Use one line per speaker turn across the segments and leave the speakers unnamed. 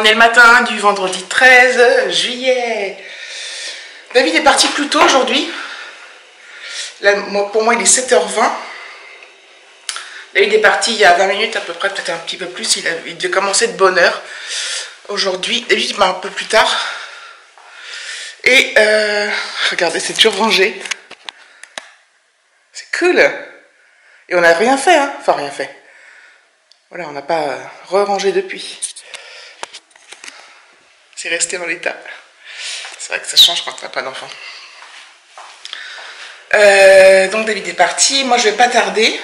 On est le matin du vendredi 13 juillet. David est parti plus tôt aujourd'hui. Pour moi, il est 7h20. David est parti il y a 20 minutes à peu près, peut-être un petit peu plus. Il devait commencer de bonne heure. Aujourd'hui, David m'a un peu plus tard. Et regardez, c'est toujours rangé. C'est cool. Et on n'a rien fait, hein. Enfin, rien fait. Voilà, on n'a pas re-rangé depuis. C'est resté dans l'état. C'est vrai que ça change quand on n'a pas d'enfant. Donc David est parti. Moi, je vais pas tarder,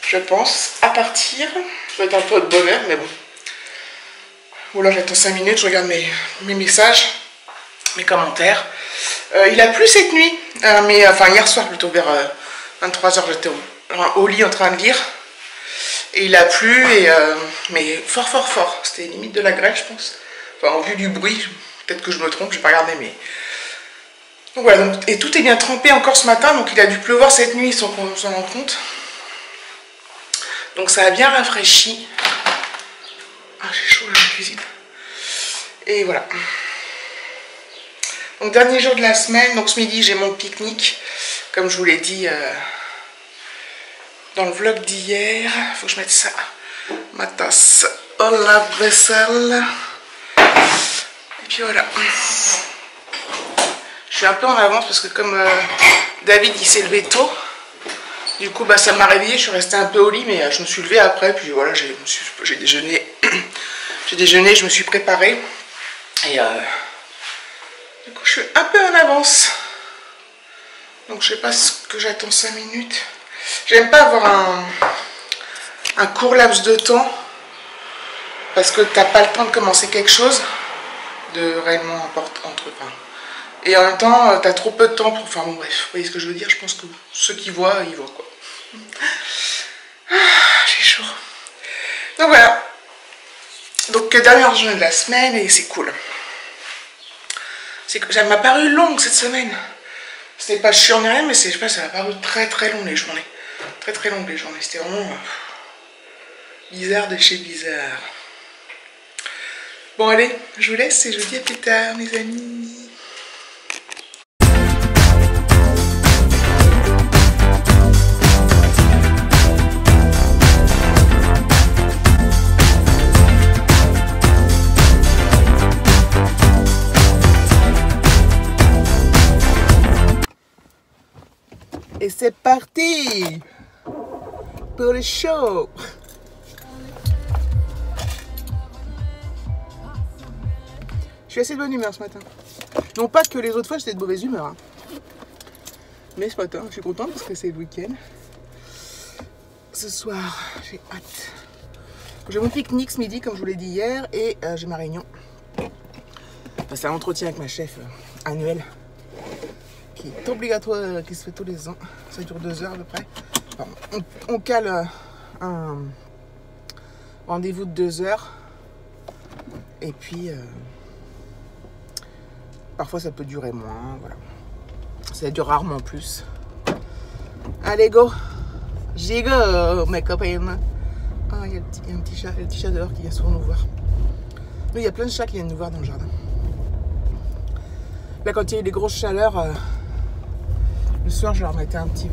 je pense, à partir. Je vais être un peu de bonne heure, mais bon. Ou là, j'attends 5 minutes, je regarde mes messages, mes commentaires. Il a plu cette nuit, enfin hier soir plutôt, vers 23h, j'étais au lit en train de lire. Et il a plu, mais fort, fort, fort. C'était limite de la grêle, je pense. Enfin, en vue du bruit, peut-être que je me trompe, j'ai pas regardé, mais... Donc voilà, et tout est bien trempé encore ce matin, donc il a dû pleuvoir cette nuit sans qu'on s'en rende compte. Donc ça a bien rafraîchi. Ah, j'ai chaud dans la cuisine. Et voilà. Donc dernier jour de la semaine, donc ce midi j'ai mon pique-nique, comme je vous l'ai dit dans le vlog d'hier. Il faut que je mette ça, ma tasse au lave-vaisselle. Et puis voilà. Je suis un peu en avance parce que comme David il s'est levé tôt, du coup bah, ça m'a réveillée, je suis restée un peu au lit, mais je me suis levée après, puis voilà, j'ai déjeuné, je me suis préparée, et du coup je suis un peu en avance, donc je sais pas ce que j'attends 5 minutes, j'aime pas avoir un court laps de temps, parce que t'as pas le temps de commencer quelque chose de réellement important entre eux. Et en même temps, t'as trop peu de temps pour... Enfin bon bref, vous voyez ce que je veux dire, je pense que ceux qui voient, ils voient quoi. Ah, j'ai chaud. Donc voilà. Donc dernière journée de la semaine et c'est cool. C'est que ça m'a paru longue cette semaine. C'était pas chiant ni rien, mais je sais pas, ça m'a paru très très long les journées. Très très longues les journées. C'était vraiment bizarre de chez bizarre. Bon allez, je vous laisse et je vous dis à plus tard mes amis. Et c'est parti pour le show. Je suis assez de bonne humeur ce matin. Non pas que les autres fois j'étais de mauvaise humeur, hein. Mais ce matin je suis contente parce que c'est le week-end. Ce soir j'ai hâte. J'ai mon pique-nique ce midi comme je vous l'ai dit hier et j'ai ma réunion. Enfin, c'est un entretien avec ma chef annuelle. Qui est obligatoire, qui se fait tous les ans. Ça dure 2 heures à peu près. Enfin, on cale un rendez-vous de 2 heures. Et puis, parfois ça peut durer moins. Voilà. Ça dure rarement plus. Allez, go! J'y go, mes copains. Ah, il y a un petit chat dehors qui vient souvent nous voir. Nous, il y a plein de chats qui viennent nous voir dans le jardin. Là, quand il y a eu des grosses chaleurs, le soir, je leur mettais un petit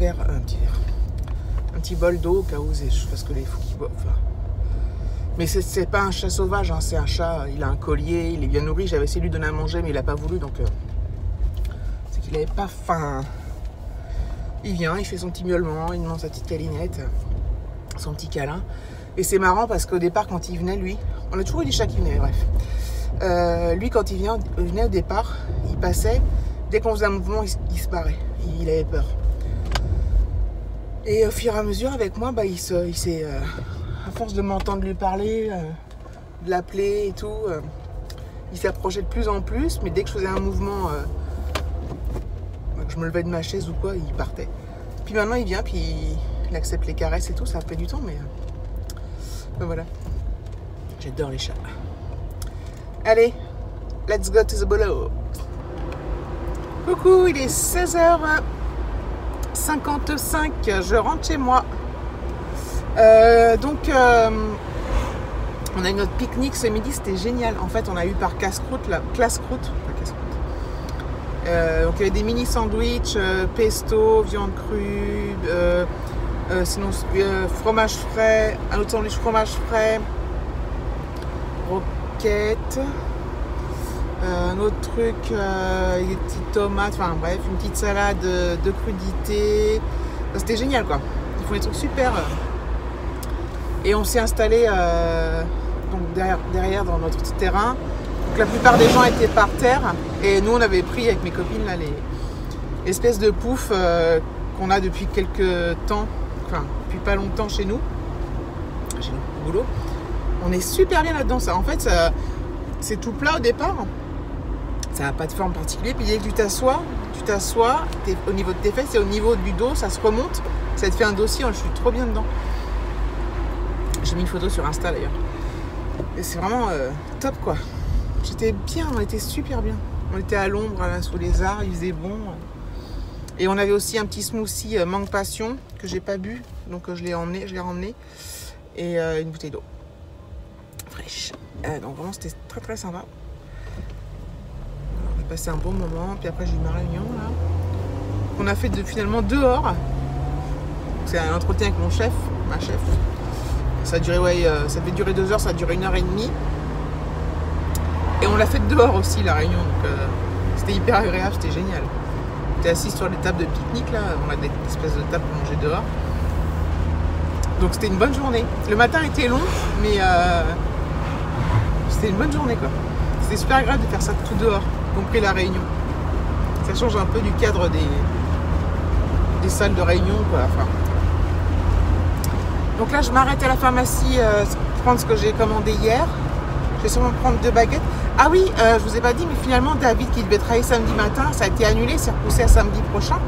bol d'eau au cas où je fasse que les fous qui boivent. Enfin. Mais c'est pas un chat sauvage, hein, c'est un chat, il a un collier, il est bien nourri. J'avais essayé de lui donner à manger, mais il n'a pas voulu, donc c'est qu'il n'avait pas faim. Il vient, il fait son petit miaulement, il demande sa petite câlinette, son petit câlin. Et c'est marrant parce qu'au départ, quand il venait, lui, on a toujours eu des chats qui venaient, bref. Lui, quand il venait au départ, il passait, dès qu'on faisait un mouvement, il se barrait. Il avait peur. Et au fur et à mesure, avec moi, bah, il s'est, à force de m'entendre lui parler, de l'appeler et tout, il s'approchait de plus en plus, mais dès que je faisais un mouvement, que je me levais de ma chaise ou quoi, il partait. Puis maintenant, il vient, puis il accepte les caresses et tout, ça a fait du temps, mais voilà. J'adore les chats. Allez, let's go to the boulot. Coucou, il est 16h55, je rentre chez moi. Donc, On a eu notre pique-nique ce midi, c'était génial. En fait, on a eu par casse-croûte, classe-croûte. Donc il y avait des mini sandwichs, pesto, viande crue, sinon fromage frais, un autre sandwich fromage frais, roquette, un autre truc, des petites tomates, enfin bref, une petite salade de crudité. C'était génial quoi. Ils font des trucs super. Et on s'est installé donc derrière dans notre petit terrain. Donc la plupart des gens étaient par terre et nous on avait pris avec mes copines là les espèces de poufs qu'on a depuis quelques temps, enfin depuis pas longtemps chez nous au boulot. On est super bien là-dedans. Ça, en fait, c'est tout plat au départ. Ça n'a pas de forme particulière. Puis dès que tu t'assois au niveau de tes fesses et au niveau du dos, ça se remonte. Ça te fait un dossier. Je suis trop bien dedans. J'ai mis une photo sur Insta d'ailleurs. Et c'est vraiment top quoi. J'étais bien, on était super bien. On était à l'ombre, là, sous les arbres, il faisait bon. Et on avait aussi un petit smoothie mangue passion que j'ai pas bu, donc je l'ai ramené. Et une bouteille d'eau fraîche. Donc vraiment c'était très très sympa. On a passé un bon moment, puis après j'ai eu ma réunion là. On a fait finalement dehors. C'est un entretien avec ma chef. Ça a duré, ça devait durer 2 heures, ça a duré 1h30. Et on l'a fait dehors aussi la réunion, donc c'était hyper agréable, c'était génial. On était assis sur les tables de pique-nique là, on a des espèces de tables pour manger dehors. Donc c'était une bonne journée. Le matin était long, mais c'était une bonne journée quoi. C'était super agréable de faire ça tout dehors, y compris la réunion. Ça change un peu du cadre des salles de réunion quoi. Enfin. Donc là je m'arrête à la pharmacie prendre ce que j'ai commandé hier. Je vais sûrement prendre 2 baguettes. Ah oui, je vous ai pas dit, mais finalement David qui devait travailler samedi matin, ça a été annulé, c'est repoussé à samedi prochain.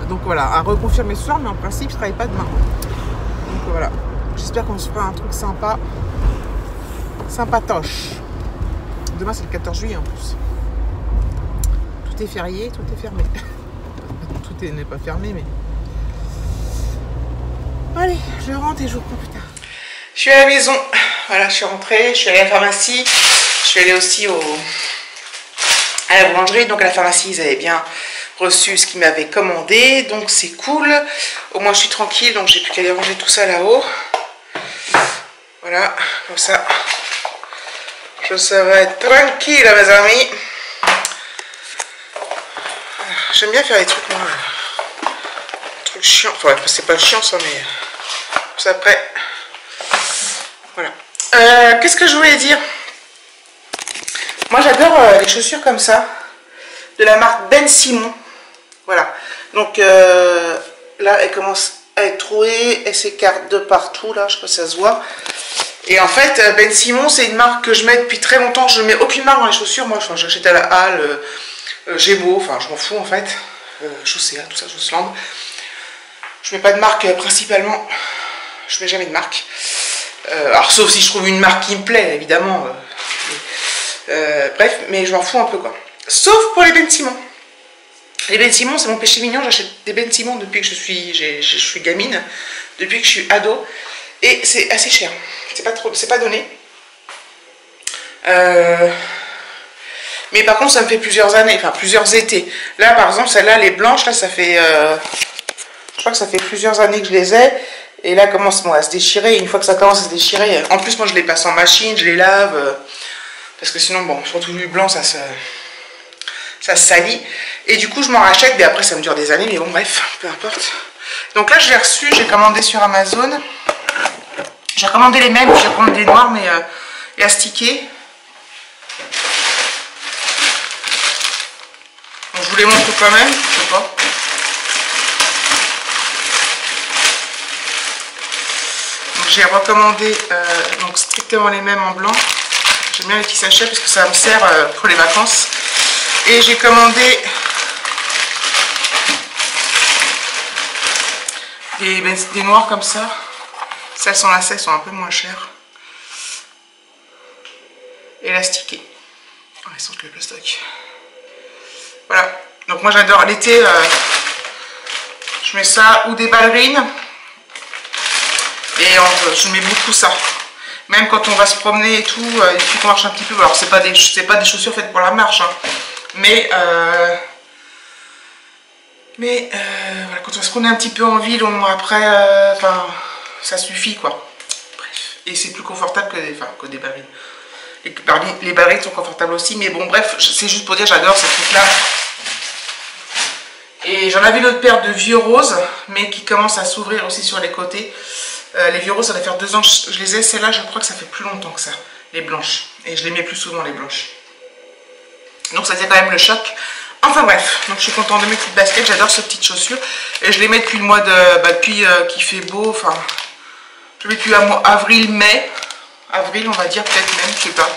Donc voilà, à reconfirmer ce soir, mais en principe je travaille pas demain. Donc voilà, j'espère qu'on se fera un truc sympa, sympatoche. Demain c'est le 14 juillet en plus. Tout est férié, tout est fermé. Tout n'est pas fermé, mais... Allez, je rentre et je vous reprends plus tard. Je suis à la maison, voilà, je suis rentrée, je suis allée à la pharmacie, je suis allée aussi à la boulangerie, donc à la pharmacie ils avaient bien reçu ce qu'ils m'avaient commandé, donc c'est cool, au moins je suis tranquille, donc j'ai plus qu'à aller ranger tout ça là-haut, voilà, comme ça, je serai tranquille mes amis. J'aime bien faire des trucs moi, trucs chiants, enfin c'est pas chiant ça, mais c'est après. Voilà. Qu'est-ce que je voulais dire? Moi j'adore les chaussures comme ça, de la marque Ben Simon. Voilà. Donc là elle commence à être trouée, elle s'écarte de partout là, je sais pas si ça se voit. Et en fait Ben Simon c'est une marque que je mets depuis très longtemps. Je ne mets aucune marque dans les chaussures. Moi j'achète à la Halle, Gémeaux, enfin je m'en fous en fait. Chaussea, tout ça, Jossland. Je mets pas de marque principalement. Je mets jamais de marque. Alors sauf si je trouve une marque qui me plaît évidemment bref, mais je m'en fous un peu quoi, sauf pour les Ben Simon. Les Ben Simon c'est mon péché mignon, j'achète des Ben Simon depuis que je suis gamine, depuis que je suis ado, et c'est assez cher, c'est pas donné, mais par contre ça me fait plusieurs années, enfin plusieurs étés. Là par exemple celle-là, les blanches là, ça fait je crois que ça fait plusieurs années que je les ai. Et là, commence à se déchirer. Une fois que ça commence à se déchirer, en plus, moi, je les passe en machine, je les lave. Parce que sinon, bon, surtout du blanc, ça se salit. Et du coup, je m'en rachète. Mais après, ça me dure des années. Mais bon, bref, peu importe. Donc là, je l'ai reçu. J'ai commandé sur Amazon. J'ai commandé les mêmes. J'ai commandé des noirs, mais élastiqués. Donc, je vous les montre quand même. Je sais pas. J'ai recommandé donc strictement les mêmes en blanc. J'aime bien les petits sachets parce que ça me sert pour les vacances. Et j'ai commandé des noirs comme ça. Celles sans lacets sont un peu moins chères. Élastiquées. Oh, ils sont que le plastoc. Voilà. Donc moi j'adore l'été. Je mets ça ou des ballerines. Et je mets beaucoup ça. Même quand on va se promener et tout, il suffit qu'on marche un petit peu. Alors c'est pas des chaussures faites pour la marche, hein. Mais voilà, quand on va se promener un petit peu en ville, après, enfin, ça suffit quoi. Bref. Et c'est plus confortable que des ballerines. Les ballerines sont confortables aussi, mais bon, bref, c'est juste pour dire, j'adore ces trucs-là. Et j'en avais une autre paire de vieux roses, mais qui commence à s'ouvrir aussi sur les côtés. Les vieux roses, ça va faire 2 ans, je les ai. Celles-là, je crois que ça fait plus longtemps que ça, les blanches. Et je les mets plus souvent, les blanches. Donc ça tient quand même le choc. Enfin bref, donc je suis contente de mes petites baskets, j'adore ces petites chaussures. Et je les mets depuis le mois de... depuis qu'il fait beau, enfin... Je les mets depuis avril-mai. Avril, on va dire, peut-être même, je sais pas.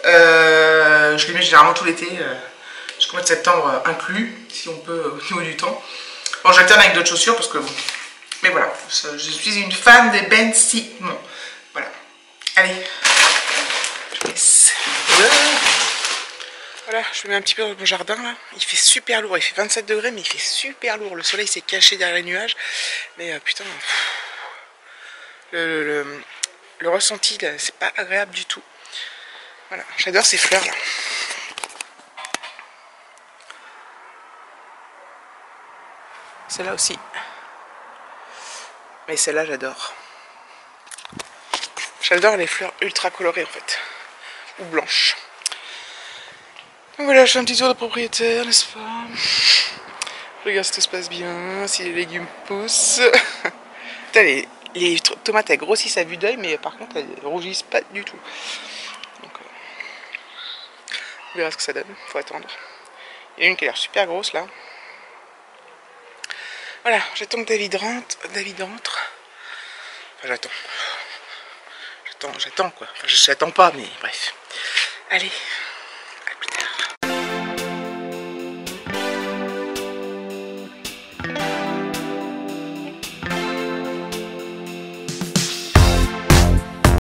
Je les mets généralement tout l'été. Jusqu'au mois de septembre inclus, si on peut, au niveau du temps. Bon, j'alterne avec d'autres chaussures parce que bon. Mais voilà, je suis une fan des Ben Simon. Voilà. Allez. Je laisse. Voilà, je me mets un petit peu dans mon jardin là. Il fait super lourd. Il fait 27 degrés, mais il fait super lourd. Le soleil s'est caché derrière les nuages. Mais putain. Le ressenti, c'est pas agréable du tout. Voilà, j'adore ces fleurs là. Celle-là aussi. Mais celle-là, j'adore. J'adore les fleurs ultra colorées, en fait. Ou blanches. Donc voilà, je fais un petit tour de propriétaire, n'est-ce pas? Je regarde si tout se passe bien, si les légumes poussent. Putain, les tomates, elles grossissent à vue d'œil, mais par contre, elles rougissent pas du tout. Donc, on verra ce que ça donne. Faut attendre. Il y en a une qui a l'air super grosse, là. Voilà, j'attends que David rentre. Enfin, j'attends quoi. Enfin, j'attends pas, mais bref. Allez.